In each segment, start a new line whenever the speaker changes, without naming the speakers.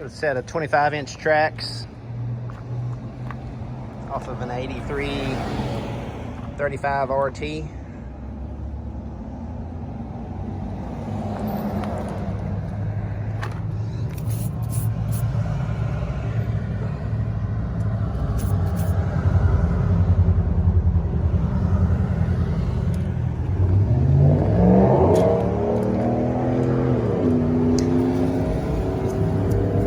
Got a set of 25-inch tracks off of an 83 35 RT.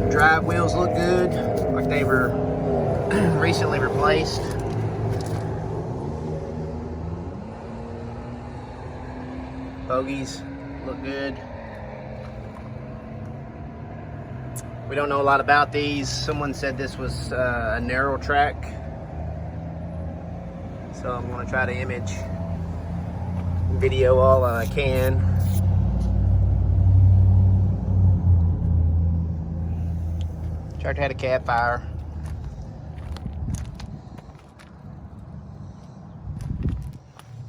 Drive wheels look good, like they were recently replaced. Bogies look good. We don't know a lot about these. Someone said this was a narrow track, so I'm going to try to image video all I can. Tractor had a cab fire.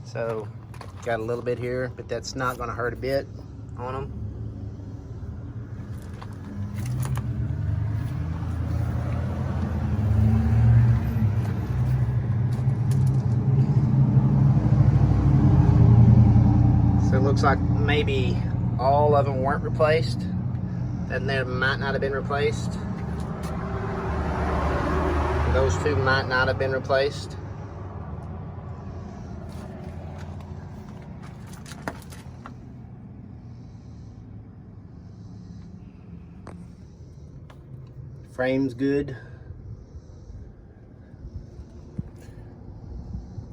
So got a little bit here, but that's not going to hurt a bit on them. So it looks like maybe all of them weren't replaced, and they might not have been replaced. Those two might not have been replaced. Frame's good.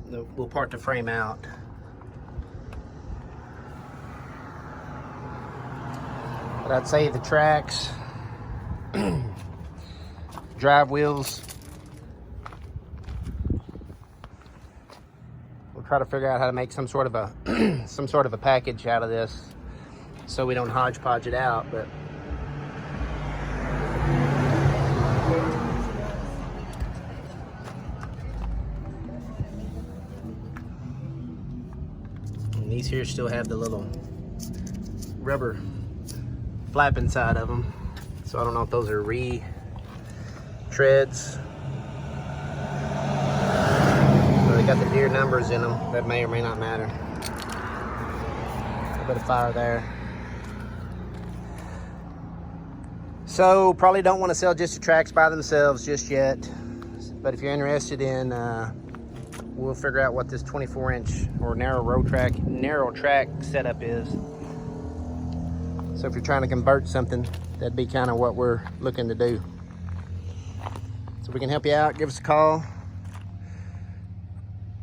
We'll part the frame out. But I'd say the tracks, drive wheels, we'll try to figure out how to make some sort of a package out of this so we don't hodgepodge it out. But and these here still have the little rubber flap inside of them, so I don't know if those are retreads. So they got the Deere numbers in them. That may or may not matter. A bit of fire there. So probably don't want to sell just the tracks by themselves just yet, but if you're interested in, we'll figure out what this 24-inch or narrow track setup is. So if you're trying to convert something, that'd be kind of what we're looking to do. So we can help you out, give us a call.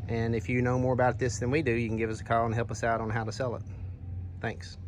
And if you know more about this than we do, you can give us a call and help us out on how to sell it. Thanks.